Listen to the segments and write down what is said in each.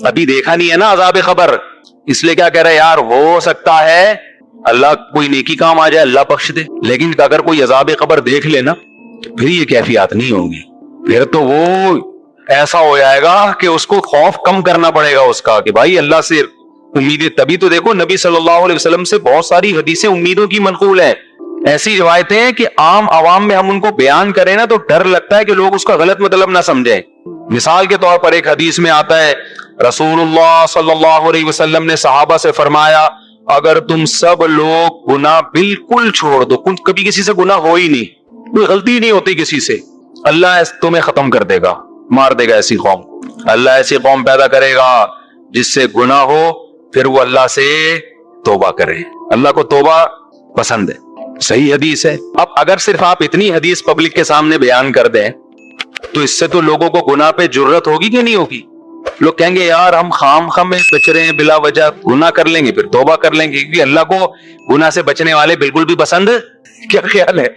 ابھی دیکھا نہیں ہے نا عذاب قبر، اس لیے کیا کہہ رہے یار ہو سکتا ہے اللہ کوئی نیکی کام آ جائے، اللہ بخش دے، لیکن اگر کوئی عذاب قبر دیکھ لے نا پھر یہ کیفیات نہیں ہوگی، پھر تو وہ ایسا ہو جائے گا کہ اس کو خوف کم کرنا پڑے گا اس کا کہ بھائی اللہ سے امیدیں. تبھی تو دیکھو نبی صلی اللہ علیہ وسلم سے بہت ساری حدیثیں امیدوں کی منقول ہیں، ایسی روایتیں ہیں کہ عام عوام میں ہم ان کو بیان کریں نا تو ڈر لگتا ہے کہ لوگ اس کا غلط مطلب نہ سمجھیں. مثال کے طور پر ایک حدیث میں آتا ہے رسول اللہ صلی اللہ علیہ وسلم نے صحابہ سے فرمایا اگر تم سب لوگ گناہ بالکل چھوڑ دو، کبھی کسی سے گناہ ہو ہی نہیں، کوئی غلطی نہیں ہوتی کسی سے، اللہ تمہیں ختم کر دے گا، مار دے گا ایسی قوم. اللہ ایسی قوم پیدا کرے گا جس سے گناہ ہو پھر وہ اللہ سے توبہ کرے، اللہ کو توبہ پسند ہے. صحیح حدیث ہے. اب اگر صرف آپ اتنی حدیث پبلک کے سامنے بیان کر دیں تو اس سے تو لوگوں کو گناہ پہ جرت ہوگی کہ نہیں ہوگی؟ لوگ کہیں گے یار ہم خام میں بچ رہے ہیں، بلا وجہ گناہ کر لیں گے پھر توبہ کر لیں گے، کیونکہ اللہ کو گناہ سے بچنے والے بالکل بھی پسند. کیا خیال ہے؟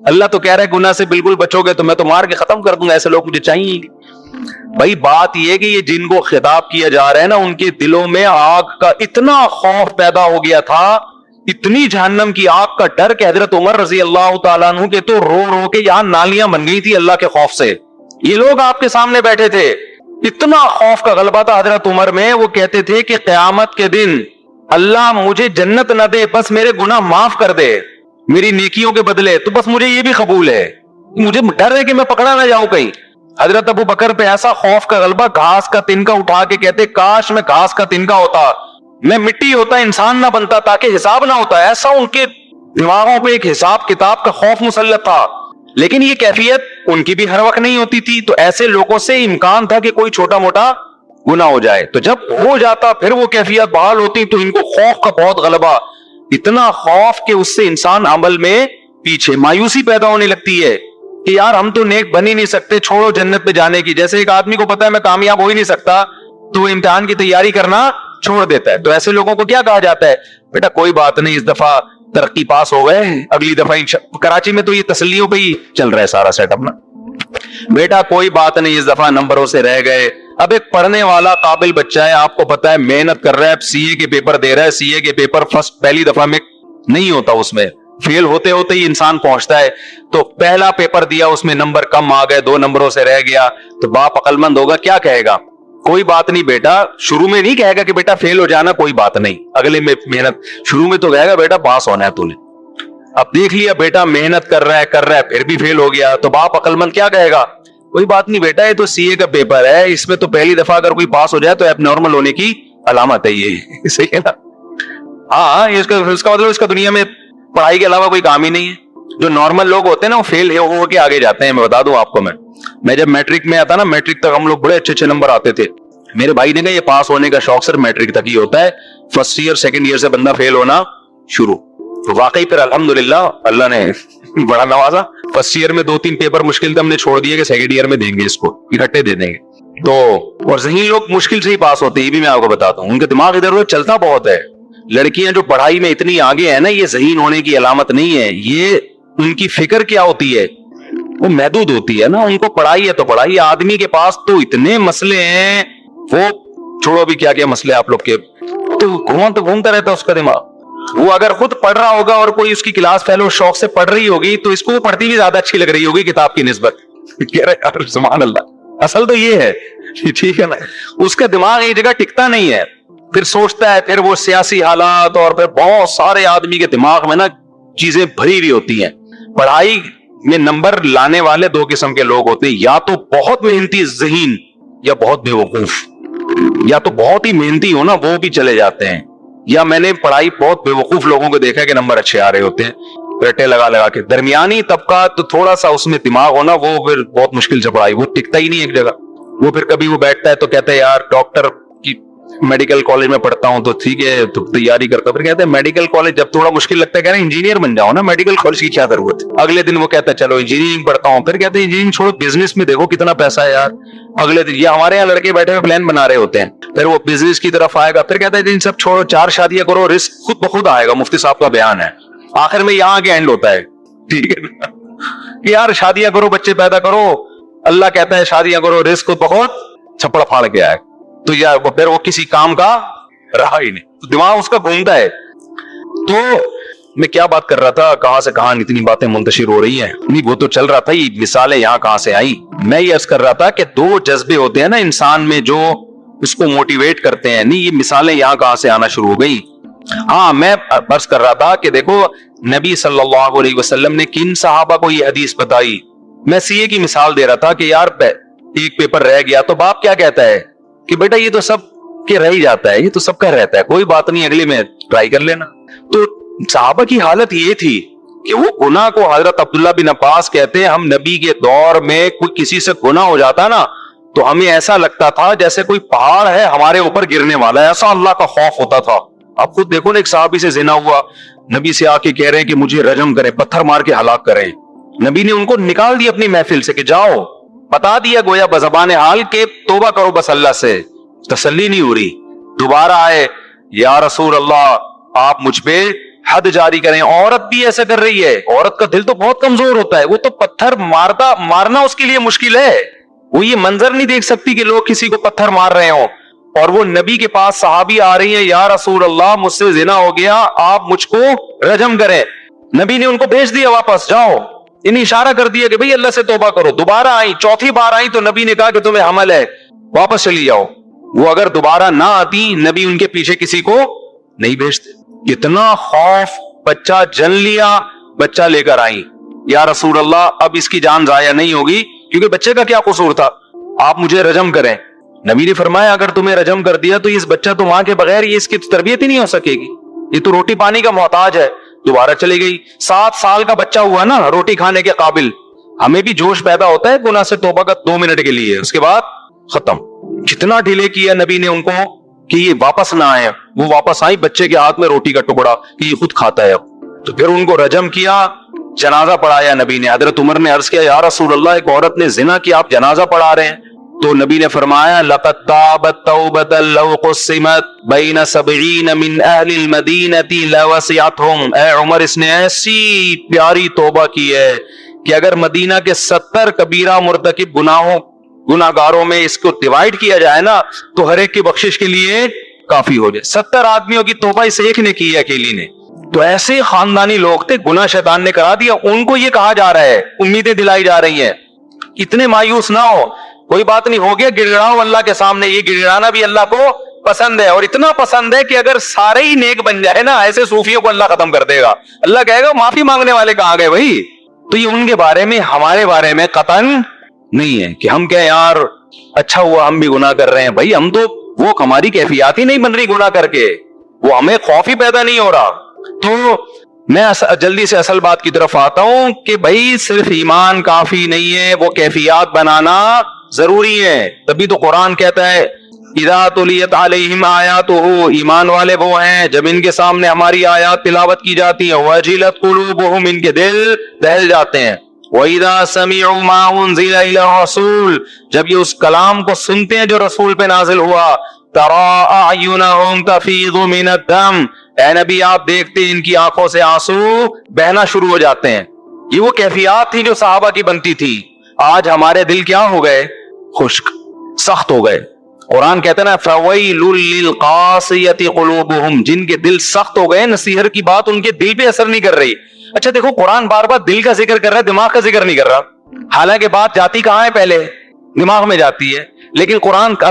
اللہ تو کہہ رہا ہے گناہ سے بالکل بچو گے تو میں تو مار کے ختم کر دوں گا، ایسے لوگ مجھے چاہیے نہیں. بھائی بات یہ کہ یہ جن کو خطاب کیا جا رہا ہے نا ان کے دلوں میں آگ کا اتنا خوف پیدا ہو گیا تھا، اتنی جہنم کی آگ کا ڈر کہ حضرت عمر رضی اللہ تعالیٰ عنہ کے تو رو رو کے یہاں نالیاں بن گئی تھی اللہ کے خوف سے. یہ لوگ آپ کے سامنے بیٹھے تھے، اتنا خوف کا غلبہ تھا حضرت عمر میں، وہ کہتے تھے کہ قیامت کے دن اللہ مجھے جنت نہ دے، بس میرے گناہ معاف کر دے میری نیکیوں کے بدلے، تو بس مجھے یہ بھی قبول ہے، مجھے ڈر ہے کہ میں پکڑا نہ جاؤں کہیں. حضرت ابو بکر پہ ایسا خوف کا غلبہ، گھاس کا تنکا اٹھا کے کہتے کاش میں گھاس کا تنکا ہوتا، میں مٹی ہوتا، انسان نہ بنتا تاکہ حساب نہ ہوتا. ایسا ان کے دماغوں پہ ایک حساب کتاب کا خوف مسلط تھا. لیکن یہ کیفیت ان کی بھی ہر وقت نہیں ہوتی تھی، تو ایسے لوگوں سے امکان تھا کہ کوئی چھوٹا موٹا گناہ ہو جائے، تو جب ہو جاتا پھر وہ کیفیت بحال ہوتی تو ان کو خوف کا بہت غلبہ، اتنا خوف کہ اس سے انسان عمل میں پیچھے، مایوسی پیدا ہونے لگتی ہے کہ یار ہم تو نیک بن ہی نہیں سکتے، چھوڑو جنت پہ جانے کی. جیسے ایک آدمی کو پتا ہے میں کامیاب ہو ہی نہیں سکتا تو وہ امتحان کی تیاری کرنا چھوڑ دیتا ہے. تو ایسے لوگوں کو کیا کہا جاتا ہے؟ بیٹا کوئی بات نہیں، اس دفعہ ترقی پاس ہو گئے، اگلی دفعہ کراچی میں تو یہ تسلیوں پہ ہی چل رہا ہے سارا سیٹ اپ نا. بیٹا کوئی بات نہیں، اس دفعہ نمبروں سے رہ گئے. اب ایک پڑھنے والا قابل بچہ ہے، آپ کو پتا ہے محنت کر رہا ہے، سی اے کے پیپر دے رہا ہے، سی اے کے پیپر فرسٹ پہلی دفعہ میں نہیں ہوتا، اس میں فیل ہوتے ہوتے ہی انسان پہنچتا ہے. تو پہلا پیپر دیا اس میں نمبر کم آ گئے، 2 نمبروں سے رہ گیا، تو باپ عقل مند ہوگا کیا کہے گا؟ کوئی بات نہیں بیٹا، شروع میں نہیں کہے گا کہ بیٹا فیل ہو جانا کوئی بات نہیں، اگلے میں محنت، شروع میں تو کہے گا بیٹا پاس ہونا ہے تو نے. اب دیکھ لیا بیٹا محنت کر رہا ہے پھر بھی فیل ہو گیا، تو باپ عقل مند کیا کہے گا؟ کوئی بات نہیں بیٹا، یہ تو سی اے کا پیپر ہے، اس میں تو پہلی دفعہ اگر کوئی پاس ہو جائے تو ایب نارمل ہونے کی علامت ہے یہ. صحیح ہے نا؟ ہاں، اس کا مطلب اس کا دنیا میں پڑھائی کے علاوہ کوئی کام ہی نہیں ہے. جو نارمل لوگ ہوتے ہیں نا وہ فیل ہو کے آگے جاتے ہیں. میں بتا دوں آپ کو، میں جب میٹرک میں آتا نا، میٹرک تک ہم لوگ بڑے اچھے نمبر آتے تھے. میرے بھائی نے کہا یہ پاس ہونے کا شوق صرف میٹرک تک ہی ہوتا ہے، فرسٹ ایئر سیکنڈ ایئر سے بندہ فیل ہونا شروع. واقعی پھر الحمدللہ اللہ نے بڑا نوازا. فرسٹ ایئر میں 2-3 پیپر مشکل تھے، ہم نے چھوڑ دیے کہ سیکنڈ ایئر میں دیں گے، اس کو اکٹھے دے دیں گے. تو اور ذہین لوگ مشکل سے ہی پاس ہوتے ہیں، یہ بھی میں آپ کو بتاتا ہوں، ان کا دماغ ادھر ادھر چلتا بہت ہے. لڑکیاں جو پڑھائی میں اتنی آگے ہیں نا، یہ ذہین ہونے کی علامت نہیں ہے، یہ ان کی فکر کیا ہوتی ہے، وہ محدود ہوتی ہے نا. ان کو پڑھائی ہے تو پڑھائی، آدمی کے پاس تو اتنے مسئلے ہیں، وہ چھوڑو بھی کیا کیا مسئلے آپ لوگ کے، تو گھومتا رہتا اس کا دماغ. وہ اگر خود پڑھ رہا ہوگا اور کوئی اس کی کلاس فیلو شوق سے پڑھ رہی ہوگی تو اس کو وہ پڑھتی بھی زیادہ اچھی لگ رہی ہوگی کتاب کی نسبت. کہہ رہے یار سبحان اللہ، اصل تو یہ ہے، ٹھیک ہے نا. اس کا دماغ ایک جگہ ٹکتا نہیں ہے، پھر سوچتا ہے، پھر وہ سیاسی حالات اور پھر بہت سارے آدمی کے دماغ میں نا چیزیں بھری ہوئی ہوتی ہیں. پڑھائی میں نمبر لانے والے 2 قسم کے لوگ ہوتے ہیں، یا تو بہت محنتی ذہین یا بہت بے وقوف. یا تو بہت ہی محنتی ہو نا وہ بھی چلے جاتے ہیں، یا میں نے پڑھائی بہت بے وقوف لوگوں کو دیکھا ہے کہ نمبر اچھے آ رہے ہوتے ہیں رٹے لگا کے. درمیانی طبقہ تو تھوڑا سا اس میں دماغ ہونا، وہ پھر بہت مشکل سے پڑھائی، وہ ٹکتا ہی نہیں ایک جگہ. وہ پھر کبھی وہ بیٹھتا ہے تو کہتا ہے یار ڈاکٹر کی میڈیکل کالج میں پڑھتا ہوں تو ٹھیک ہے تو تیاری کرتا. پھر کہتے ہیں میڈیکل کالج جب تھوڑا مشکل لگتا ہے، کہہ رہے ہیں انجینئر بن جاؤ نا، میڈیکل کالج کی کیا ضرورت ہے. اگلے دن وہ کہتا ہے چلو انجینئرنگ پڑھتا ہوں. پھر کہتے ہیں انجینئرنگ چھوڑو، بزنس میں دیکھو کتنا پیسہ ہے یار. اگلے دن یہ ہمارے یہاں لڑکے بیٹھے ہوئے پلان بنا رہے ہوتے ہیں، پھر وہ بزنس کی طرف آئے گا. پھر کہتا ہے ان سب چھوڑو، 4 شادیاں کرو، رزق خود بخود آئے گا. مفتی صاحب کا بیان ہے. آخر میں یہاں کے اینڈ ہوتا ہے، ٹھیک ہے نا، کہ یار شادیاں کرو، بچے پیدا کرو. اللہ کہتا ہے شادیاں کرو، رزق خود بخود چھپڑ پھاڑ کے آئے. تو یا پھر وہ کسی کام کا رہا ہی نہیں, تو دماغ اس کا گھومتا ہے. تو میں کیا بات کر رہا تھا, کہاں سے کہاں اتنی باتیں منتشر ہو رہی ہیں. نہیں وہ تو چل رہا تھا, یہ مثالیں یہاں کہاں سے آئی. میں یہ عرض کر رہا تھا کہ دو جذبے ہوتے ہیں نا انسان میں جو اس کو موٹیویٹ کرتے ہیں. نہیں یہ مثالیں یہاں کہاں سے آنا شروع ہو گئی. ہاں میں عرض کر رہا تھا کہ دیکھو نبی صلی اللہ علیہ وسلم نے کن صحابہ کو یہ حدیث بتائی. میں سی اے کی مثال دے رہا تھا کہ یار ایک پیپر رہ گیا تو باپ کیا کہتا ہے کہ بیٹا یہ تو سب کے رہ ہی جاتا ہے, یہ تو سب کا رہتا ہے, کوئی بات نہیں اگلے میں ٹرائی کر لینا. تو صحابہ کی حالت یہ تھی کہ وہ گناہ کو, حضرت عبداللہ بن عباس کہتے ہیں ہم نبی کے دور میں کوئی کسی سے گناہ ہو جاتا نا تو ہمیں ایسا لگتا تھا جیسے کوئی پہاڑ ہے ہمارے اوپر گرنے والا ہے, ایسا اللہ کا خوف ہوتا تھا. آپ خود دیکھو نا, ایک صحابی سے زنا ہوا, نبی سے آ کے کہہ رہے ہیں کہ مجھے رجم کریں, پتھر مار کے ہلاک کریں. نبی نے ان کو نکال دیا اپنی محفل سے کہ جاؤ, بتا دیا گویا بزبان حال کہ توبہ کرو بس اللہ سے. تسلی نہیں ہو رہی, دوبارہ آئے, یا رسول اللہ آپ مجھ پہ حد جاری کریں. عورت بھی ایسا کر رہی ہے, عورت کا دل تو بہت کمزور ہوتا ہے, وہ تو پتھر مارنا اس کے لیے مشکل ہے, وہ یہ منظر نہیں دیکھ سکتی کہ لوگ کسی کو پتھر مار رہے ہوں. اور وہ نبی کے پاس صحابی آ رہی ہیں, یا رسول اللہ مجھ سے زنا ہو گیا, آپ مجھ کو رجم کریں. نبی نے ان کو بھیج دیا واپس, جاؤ. انہیں اشارہ کر دیا کہ بھئی اللہ سے توبہ کرو. دوبارہ آئی, چوتھی بار آئی تو نبی نے کہا کہ تمہیں حمل ہے, واپس چلی جاؤ. وہ اگر دوبارہ نہ آتی نبی ان کے پیچھے کسی کو نہیں بھیجتے. کتنا خوف, بچہ جن لیا, بچہ لے کر آئی, یا رسول اللہ اب اس کی جان ضائع نہیں ہوگی کیونکہ بچے کا کیا قصور تھا, آپ مجھے رجم کریں. نبی نے فرمایا اگر تمہیں رجم کر دیا تو اس بچہ تو ماں کے بغیر یہ اس کی تربیت ہی نہیں ہو سکے گی, یہ تو روٹی پانی کا محتاج ہے. دوبارہ چلی گئی, 7 سال کا بچہ ہوا نا روٹی کھانے کے قابل. ہمیں بھی جوش پیدا ہوتا ہے گناہ سے توبہ کا 2 منٹ کے لیے, اس کے بعد ختم. کتنا ڈیلے کیا نبی نے ان کو کہ یہ واپس نہ آئے. وہ واپس آئی, بچے کے ہاتھ میں روٹی کا ٹکڑا کہ یہ خود کھاتا ہے اب. تو پھر ان کو رجم کیا, جنازہ پڑھایا نبی نے. حضرت عمر نے عرض کیا یا رسول اللہ ایک عورت نے زنا کیا, آپ جنازہ پڑھا رہے ہیں. تو نبی نے فرمایا لقد تابت توبۃ لو قسمت بین 70 من اہل المدینہ لوسعتهم. اے عمر اس نے ایسی پیاری توبہ کی ہے کہ اگر مدینہ کے 70 کبیرہ مرتکب گناہگاروں میں اس کو ڈیوائیڈ کیا جائے نا تو ہر ایک کی بخشش کے لیے کافی ہو جائے. 70 آدمیوں کی توبہ اس ایک نے کی ہے, اکیلی نے. تو ایسے خاندانی لوگ تھے, گناہ شیطان نے کرا دیا. ان کو یہ کہا جا رہا ہے, امیدیں دلائی جا رہی ہیں. اتنے مایوس نہ ہو, کوئی بات نہیں, ہو گیا, گڑگڑاؤ اللہ کے سامنے. یہ گڑگڑانا بھی اللہ کو پسند ہے, اور اتنا پسند ہے کہ اگر سارے ہی نیک بن جائے نا, ایسے صوفیوں کو اللہ ختم کر دے گا. اللہ کہے گا معافی مانگنے والے کہاں گئے بھائی. تو یہ ان کے بارے میں, ہمارے بارے میں قطعاً نہیں ہے کہ ہم کہیں یار اچھا ہوا ہم بھی گناہ کر رہے ہیں. بھائی ہم تو, وہ ہماری کیفیات ہی نہیں بن رہی گناہ کر کے, وہ ہمیں خوف ہی پیدا نہیں ہو رہا. تو میں جلدی سے اصل بات کی طرف آتا ہوں کہ بھائی صرف ایمان کافی نہیں ہے, وہ کیفیات بنانا ضروری ہے. تبھی تو قرآن کہتا ہے اذا تلیت علیہم آیاتہ, ایمان والے وہ ہیں جب ان کے سامنے ہماری آیات تلاوت کی جاتی ہیں, وجلت قلوبہم, ان کے دل دہل جاتے ہیں. وَإِذَا سَمِعُوا مَا أُنزِلَ إِلَى الرَّسُولِ, جب یہ اس کلام کو سنتے ہیں جو رسول پہ نازل ہوا. تَرَىٰ أَعْيُنَهُمْ تَفِيضُ مِنَ الدَّمْعِ, اے نبی آپ دیکھتے ہیں ان کی آنکھوں سے آنسو بہنا شروع ہو جاتے ہیں. یہ وہ کیفیات تھی جو صحابہ کی بنتی تھی. آج ہمارے دل کیا ہو گئے, خشک, سخت ہو گئے. قرآن کہتے ہیں نا فَوَيْلٌ لِّلْقَاسِيَةِ قُلُوبُهُمْ, جن کے دل سخت ہو گئے, نصیحت کی بات ان کے دل پہ اثر نہیں کر رہی. اچھا دیکھو قرآن بار بار دل کا ذکر کر رہا ہے, دماغ کا ذکر نہیں کر رہا. حالانکہ بات جاتی کہاں ہے, پہلے دماغ میں جاتی ہے. لیکن قرآن کا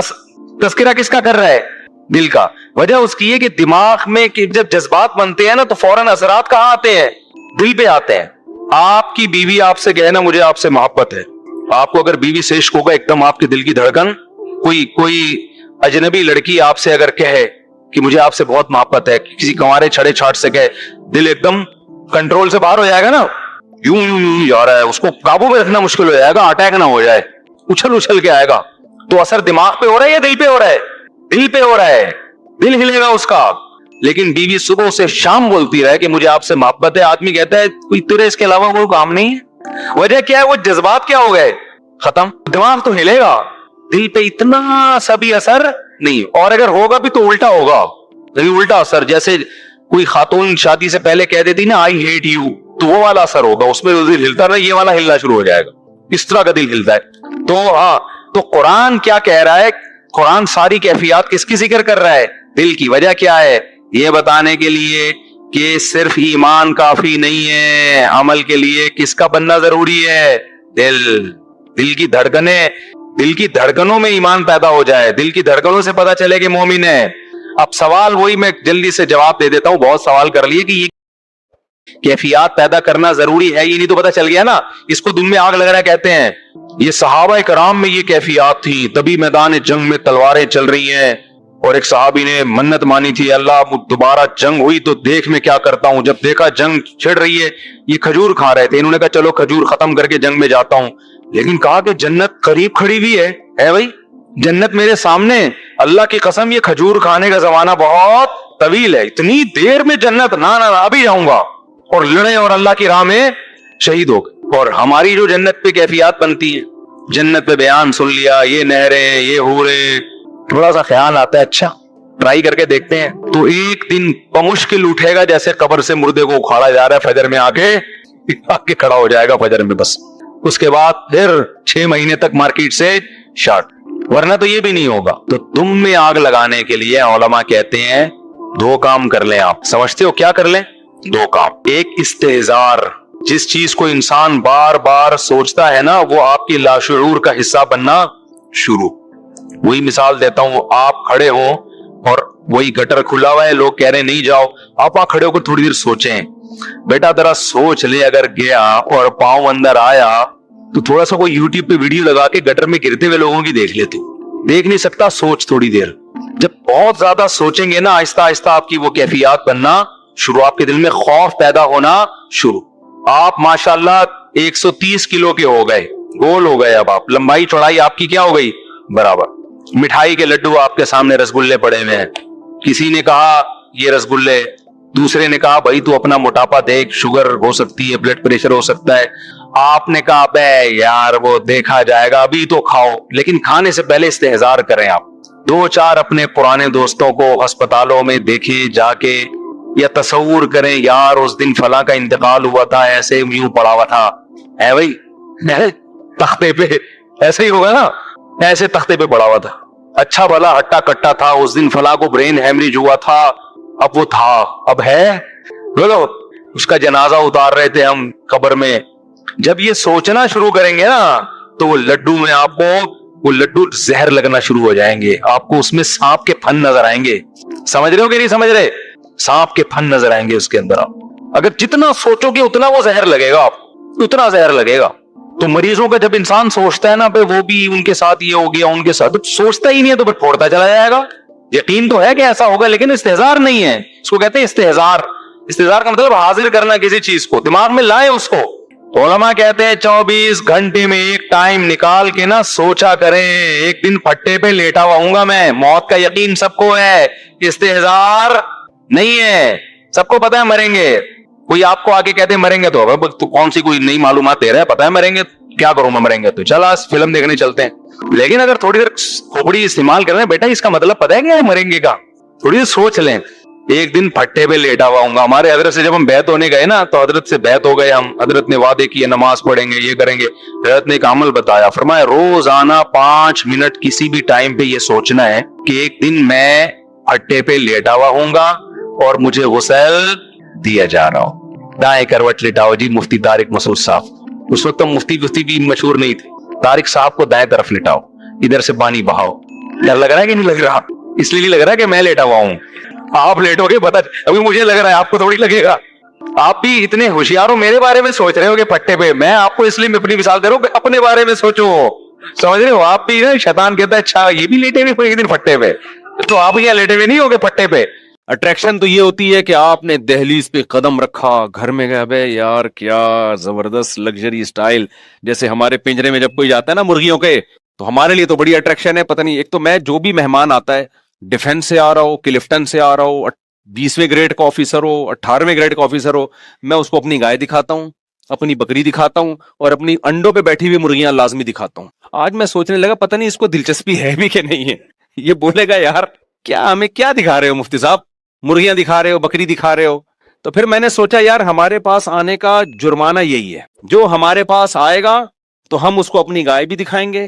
تذکرہ کس کا کر رہا ہے, دل کا. وجہ اس کی ہے کہ دماغ میں جب جذبات بنتے ہیں نا تو فوراً اثرات کہاں آتے ہیں, دل پہ آتے ہیں. آپ کی بیوی آپ سے کہے نا مجھے آپ سے محبت ہے, آپ کو اگر بیوی سے عشق ہوگا, ایک دم آپ کے دل کی دھڑکن, کوئی اجنبی لڑکی آپ سے اگر کہے کہ مجھے آپ سے بہت محبت ہے, کسی کنوارے چھڑے چھاٹ سے کہے, دل ایک دم کنٹرول سے باہر ہو جائے گا نا, یوں یوں یوں جا رہا ہے, اس کو قابو میں رکھنا مشکل ہو جائے گا, اٹیک نہ ہو جائے, اچھل کے آئے گا. تو اثر دماغ پہ ہو رہا ہے یا دل پہ ہو رہا ہے, دل پہ ہو رہا ہے, دل ہلے گا اس کا. لیکن بیوی صبح سے شام بولتی رہے کہ مجھے آپ سے محبت ہے, آدمی کہتا ہے کوئی تیرے اس کے علاوہ کوئی کام نہیں ہے. وجہ کیا ہے, وہ جذبات کیا ہو گئے, ختم. دماغ تو ہلے گا, دل پہ اتنا سا بھی اثر نہیں. اور اگر ہوگا بھی تو الٹا ہوگا, الٹا اثر. جیسے کوئی خاتون شادی سے پہلے کہہ دیتی نا آئی ہیٹ یو, تو وہ والا اثر ہوگا, اس میں دل ہلتا نا, یہ والا ہلنا شروع ہو جائے گا, اس طرح کا دل ہلتا ہے. تو ہاں, تو قرآن کیا کہہ رہا ہے, قرآن ساری کیفیات کس کی ذکر کر رہا ہے؟ دل کی. وجہ کیا ہے؟ یہ بتانے کے لیے کہ صرف ایمان کافی نہیں ہے، عمل کے لیے کس کا بننا ضروری ہے؟ دل کی دھڑکنیں، دل کی دھڑکنوں میں ایمان پیدا ہو جائے، دل کی دھڑکنوں سے پتا چلے کہ مومن ہے. اب سوال وہی میں جلدی سے جواب دے دیتا ہوں، بہت سوال کر لیے کہ یہ کیفیات پیدا کرنا ضروری ہے، یہ نہیں تو پتا چل گیا نا. اس کو دل میں آگ لگ رہا ہے کہتے ہیں. یہ صحابہ کرام میں یہ کیفیات تھی، تبھی میدان جنگ میں تلواریں چل رہی ہیں. اور ایک صحابی نے منت مانی تھی، اللہ دوبارہ جنگ ہوئی تو دیکھ میں کیا کرتا ہوں. جب دیکھا جنگ چھڑ رہی ہے، یہ کھجور کھا رہے تھے، انہوں نے کہا چلو کھجور ختم کر کے جنگ میں جاتا ہوں. لیکن کہا کہ جنت قریب کھڑی ہوئی ہے بھائی، جنت میرے سامنے. اللہ کی قسم یہ کھجور کھانے کا زمانہ بہت طویل ہے، اتنی دیر میں جنت نہ ابھی جاؤں گا. اور لڑے اور اللہ کی راہ میں شہید ہو گئے. اور ہماری جو جنت پہ کیفیات بنتی ہیں، جنت پہ بیان سن لیا، یہ نہریں، یہ حوریں، تھوڑا سا خیال آتا ہے اچھا ٹرائی کر کے دیکھتے ہیں. تو ایک دن بمشکل اٹھے گا جیسے قبر سے مردے کو اکھاڑا جا رہا ہے، فجر میں آ کے کھڑا ہو جائے گا فجر میں. بس اس کے بعد پھر 6 مہینے تک مارکیٹ سے شارٹ، ورنہ تو یہ بھی نہیں ہوگا. تو تم میں آگ لگانے کے لیے علماء کہتے ہیں 2 کام کر لیں. آپ سمجھتے ہو کیا کر لیں؟ 2 کام. ایک استحضار، جس چیز کو انسان بار بار سوچتا ہے نا وہ آپ کی لاشعور کا حصہ بننا شروع. وہی مثال دیتا ہوں، آپ کھڑے ہوں اور وہی گٹر کھلا ہوا ہے، لوگ کہہ رہے ہیں نہیں جاؤ، آپ وہاں کھڑے ہو کر تھوڑی دیر سوچیں. بیٹا ذرا سوچ لے، اگر گیا اور پاؤں اندر آیا تو تھوڑا سا کوئی یوٹیوب پہ ویڈیو لگا کے گٹر میں گرتے ہوئے لوگوں کی دیکھ لیتے. دیکھ نہیں سکتا، سوچ تھوڑی دیر. جب بہت زیادہ سوچیں گے نا، آہستہ آہستہ آپ کی وہ کیفیات بننا شروع، آپ کے دل میں خوف پیدا ہونا شروع. آپ ماشاءاللہ 130 کلو کے ہو گئے، گول ہو گئے. اب آپ لمبائی چوڑائی آپ کی کیا ہو گئی؟ برابر. مٹھائی کے لڈو آپ کے سامنے رسگلے پڑے ہوئے ہیں. کسی نے کہا یہ رسگلے، دوسرے نے کہا بھائی تو اپنا موٹاپا دیکھ، شوگر ہو سکتی ہے، بلڈ پریشر ہو سکتا ہے. آپ نے کہا بے یار وہ دیکھا جائے گا، ابھی تو کھاؤ. لیکن کھانے سے پہلے استحضار کریں. آپ 2-4 اپنے پرانے دوستوں کو ہسپتالوں میں دیکھیں جا کے، یا تصور کریں یار اس دن فلاں کا انتقال ہوا تھا، ایسے یوں پڑا ہوا تھا ہے بھائی تختے پہ، ایسے ہی ہوگا نا، ایسے تختے پہ پڑا ہوا تھا، اچھا بھلا ہٹا کٹا تھا، اس دن فلاں کو برین ہیمریج ہوا تھا، اب وہ تھا، اب ہے بولو. اس کا جنازہ اتار رہے تھے ہم قبر میں. جب یہ سوچنا شروع کریں گے نا تو وہ لڈو میں آپ کو وہ لڈو زہر لگنا شروع ہو جائیں گے. آپ کو اس میں سانپ کے پھن نظر آئیں گے. سمجھ رہے ہو کہ نہیں سمجھ رہے؟ سانپ کے پھن نظر آئیں گے اس کے اندر. آپ اگر جتنا سوچو گے اتنا وہ زہر لگے گا، آپ اتنا زہر لگے گا. تو مریضوں کا جب انسان سوچتا ہے نا پہ وہ بھی ان کے ساتھ یہ ہو گیا، ان کے ساتھ سوچتا ہی نہیں ہے تو پھر پھوڑتا چلا جائے گا. یقین تو ہے کہ ایسا ہوگا لیکن استحضار نہیں ہے. اس کو کہتے ہیں استحضار. استحضار کا مطلب حاضر کرنا کسی چیز کو، دماغ میں لائیں اس کو. علماء کہتے ہیں 24 گھنٹے میں ایک ٹائم نکال کے نا سوچا کریں. ایک دن پھٹے پہ لیٹا ہوا ہوں گا میں، موت کا یقین سب کو ہے، استحضار نہیں ہے. سب کو پتا ہے مریں گے. کوئی آپ کو آگے کہتے ہیں مریں گے تو کون سی کوئی نئی معلومات دے رہا ہے، پتا ہے مریں گے، کیا کروں میں مریں گے تو چل آج فلم دیکھنے چلتے ہیں. لیکن اگر تھوڑی دیر کھوپڑی استعمال کر رہے ہیں، بیٹا اس کا مطلب پتا ہے کیا ہے مریں گے کا، تھوڑی دیر سوچ لیں. ایک دن پھٹے پہ لیٹا ہوا ہوں گا. ہمارے حضرت سے جب ہم بیعت ہونے گئے نا تو حضرت سے بیعت ہو گئے ہم. حضرت نے وعدے کیے نماز پڑھیں گے، یہ کریں گے. حضرت نے ایک عمل بتایا، فرمایا روزانہ 5 منٹ کسی بھی ٹائم پہ یہ سوچنا ہے کہ ایک دن میں پھٹے پہ لیٹا ہوا ہوں گا اور مجھے غسل دیا جا رہا ہوں. دائیں کروٹ لٹاؤ جی، مفتی طارق مسعود صاحب. اس وقت مفتی بھی مشہور نہیں تھے. طارق صاحب کو دائیں طرف لٹاؤ، ادھر سے پانی بہاؤ. ڈر لگ رہا ہے کہ نہیں لگ رہا؟ اس لیے نہیں لگ رہا کہ میں لیٹا ہوا ہوں. آپ لیٹو گے پتا، ابھی مجھے لگ رہا ہے، آپ کو تھوڑی لگے گا. آپ بھی اتنے ہوشیار ہو، میرے بارے میں سوچ رہے ہو کہ پھٹے پہ. میں آپ کو اس لیے اپنی مثال دے رہا ہوں کہ اپنے بارے میں سوچو. سمجھ رہے ہو؟ آپ بھی شیطان کہتا ہے اچھا یہ بھی لیٹے ہوئے ایک دن پھٹے پہ، تو آپ یہاں لیٹے ہوئے نہیں ہوگے پھٹے پہ. اٹریکشن تو یہ ہوتی ہے کہ آپ نے دہلیز پہ قدم رکھا، گھر میں گئے، بے یار کیا زبردست لگژری سٹائل. جیسے ہمارے پنجرے میں جب کوئی جاتا ہے نا مرغیوں کے، تو ہمارے لیے تو بڑی اٹریکشن ہے. پتہ نہیں، ایک تو میں جو بھی مہمان آتا ہے، ڈیفنس سے آ رہا ہو، کلفٹن سے آ رہا ہو، 20ویں گریڈ کا آفیسر ہو، 18ویں گریڈ کا آفیسر ہو، میں اس کو اپنی گائے دکھاتا ہوں، اپنی بکری دکھاتا ہوں، اور اپنی انڈوں پہ بیٹھی ہوئی مرغیاں لازمی دکھاتا ہوں. آج میں سوچنے لگا پتہ نہیں اس کو دلچسپی ہے بھی کہ نہیں ہے. یہ بولے گا یار کیا ہمیں کیا دکھا رہے ہو مفتی صاحب، مرغیاں دکھا رہے ہو، بکری دکھا رہے ہو. تو پھر میں نے سوچا یار ہمارے پاس آنے کا جرمانہ یہی ہے، جو ہمارے پاس آئے گا تو ہم اس کو اپنی گائے بھی دکھائیں گے،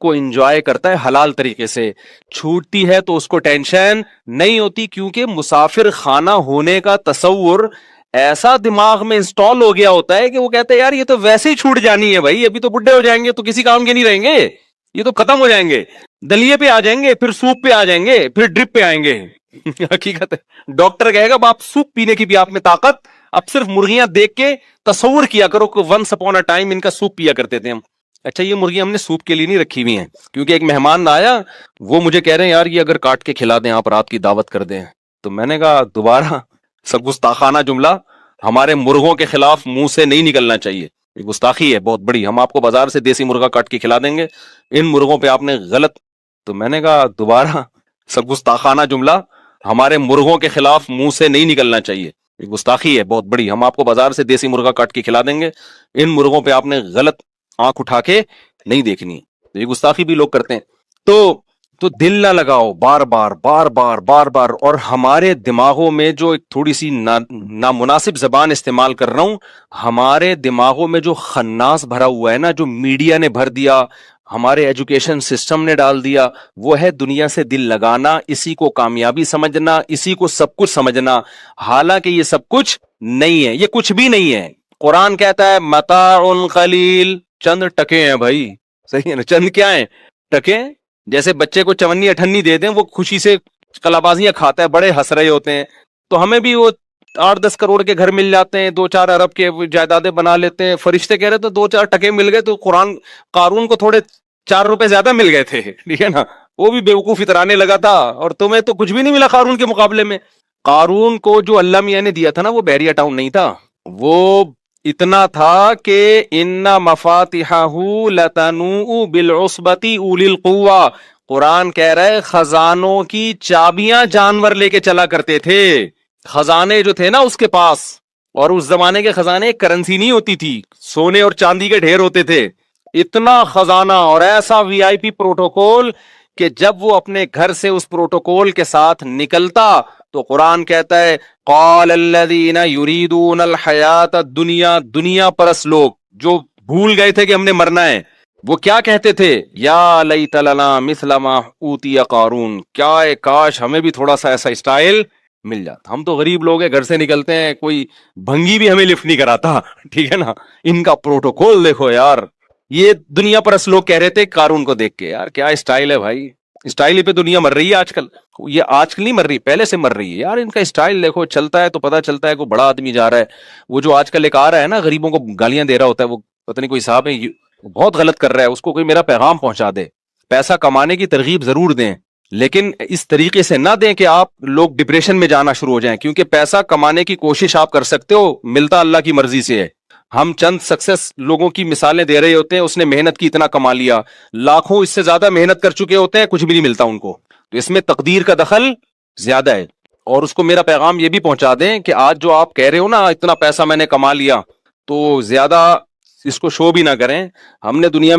کو انجوائے کرتا ہے حلال طریقے سے, چھوٹتی ہے تو اس کو ٹینشن نہیں ہوتی, کیونکہ مسافر خانہ ہونے کا تصور ایسا دماغ میں انسٹال ہو گیا ہوتا ہے کہ وہ کہتے ہیں یار یہ تو ویسے ہی چھوٹ جانی ہے بھائی, ابھی تو بڈھے ہو جائیں گے تو کسی کام کے نہیں رہیں گے, یہ تو ختم ہو جائیں گے, دلیے پہ آ جائیں گے, پھر سوپ پہ آ جائیں گے, پھر ڈرپ پہ آئیں گے. حقیقت ہے, ڈاکٹر کہے گا آپ سوپ پینے کی بھی آپ میں طاقت, اب صرف مرغیاں دیکھ کے تصور کیا کرو کہ ونس اپون اے ٹائم ان کا سوپ پیا کرتے تھے ہم. اچھا یہ مرغیاں ہم نے سوپ کے لیے نہیں رکھی ہوئی ہیں, کیونکہ ایک مہمان آیا, وہ مجھے کہہ رہے ہیں یار یہ اگر کاٹ کے کھلا دیں آپ, رات کی دعوت کر دیں. تو میں نے کہا دوبارہ سب گستاخانہ جملہ ہمارے مرغوں کے خلاف منہ سے نہیں نکلنا چاہیے, یہ گستاخی ہے بہت بڑی. ہم آپ کو بازار سے دیسی مرغا کاٹ کے کھلا دیں گے, ان مرغوں پہ آپ نے غلط. تو میں نے کہا دوبارہ سب گستاخانہ جملہ ہمارے مرغوں کے خلاف منہ سے نہیں نکلنا چاہیے, یہ گستاخی ہے بہت بڑی. ہم آپ کو بازار سے دیسی مرغا کاٹ کے کھلا دیں گے, ان مرغوں پہ آپ نے غلط آنکھ اٹھا کے نہیں دیکھنی. تو یہ گستاخی بھی لوگ کرتے ہیں. تو دل نہ لگاؤ بار بار بار بار بار بار. اور ہمارے دماغوں میں جو ایک تھوڑی سی نامناسب زبان استعمال کر رہا ہوں, ہمارے دماغوں میں جو خناس بھرا ہوا ہے نا, جو میڈیا نے بھر دیا, ہمارے ایجوکیشن سسٹم نے ڈال دیا, وہ ہے دنیا سے دل لگانا, اسی کو کامیابی سمجھنا, اسی کو سب کچھ سمجھنا. حالانکہ یہ سب کچھ نہیں ہے, یہ کچھ بھی نہیں ہے. قرآن کہتا ہے متاع قلیل, چند ٹکے ہیں بھائی, صحیح ہے نا, چند کیا ہیں, ٹکے. جیسے بچے کو چونی اٹھنی دے دیں, وہ خوشی سے کلابازیاں کھاتا ہے, بڑے ہنس رہے ہوتے ہیں. تو ہمیں بھی وہ 8-10 کروڑ کے گھر مل جاتے ہیں, 2-4 ارب کے جائیدادیں بنا لیتے ہیں. فرشتے کہہ رہے تو 2-4 ٹکے مل گئے, تو قارون کو تھوڑے 4 روپے زیادہ مل گئے تھے, ٹھیک ہے نا, وہ بھی بیوقوف اترانے لگا تھا, اور تمہیں تو کچھ بھی نہیں ملا قارون کے مقابلے میں. قارون کو جو اللہ میاں نے دیا تھا نا, وہ بحریہ ٹاؤن نہیں تھا, وہ اتنا تھا کہ ان مفاتحہ لتنوء بالعصبۃ اولی القوہ. قرآن کہہ رہا ہے خزانوں کی چابیاں جانور لے کے چلا کرتے تھے, خزانے جو تھے نا اس کے پاس. اور اس زمانے کے خزانے کرنسی نہیں ہوتی تھی, سونے اور چاندی کے ڈھیر ہوتے تھے. اتنا خزانہ اور ایسا وی آئی پی پروٹوکول کہ جب وہ اپنے گھر سے اس پروٹوکول کے ساتھ نکلتا تو قرآن کہتا ہے قال الذین یریدون الحیات الدنیا, دنیا پرس لوگ جو بھول گئے تھے کہ ہم نے مرنا ہے, وہ کیا کہتے تھے, یا لیت لنا مثل ما اوتی قارون, کیا کاش ہمیں بھی تھوڑا سا ایسا اسٹائل مل جاتا. ہم تو غریب لوگ ہیں, گھر سے نکلتے ہیں, کوئی بھنگی بھی ہمیں لفٹ نہیں کراتا, ٹھیک ہے نا. ان کا پروٹوکول دیکھو یار. یہ دنیا پرس لوگ کہہ رہے تھے قارون کو دیکھ کے, یار کیا اسٹائل ہے بھائی, اسٹائل ہی پہ دنیا مر رہی ہے آج کل. یہ آج کل نہیں مر رہی, پہلے سے مر رہی ہے یار. ان کا اسٹائل دیکھو, چلتا ہے تو پتا چلتا ہے کوئی بڑا آدمی جا رہا ہے. وہ جو آج کل ایک آ رہا ہے نا, غریبوں کو گالیاں دے رہا ہوتا ہے, وہ پتہ نہیں کوئی صاحب ہے, بہت غلط کر رہا ہے, اس کو کوئی میرا پیغام پہنچا دے. پیسہ کمانے کی ترغیب ضرور دیں, لیکن اس طریقے سے نہ دیں کہ آپ لوگ ڈپریشن میں جانا شروع ہو جائیں, کیونکہ پیسہ کمانے کی کوشش آپ کر سکتے ہو, ملتا اللہ کی مرضی سے ہے. ہم چند سکسیس لوگوں کی مثالیں دے رہے ہوتے ہیں, اس نے محنت کی اتنا کما لیا, لاکھوں اس سے زیادہ محنت کر چکے ہوتے ہیں, کچھ بھی نہیں ملتا ان کو. تو اس میں تقدیر کا دخل زیادہ ہے. اور اس کو میرا پیغام یہ بھی پہنچا دیں کہ آج جو آپ کہہ رہے ہو نا اتنا پیسہ میں نے کما لیا, تو زیادہ اس کو شو بھی نہ کریں. ہم نے دنیا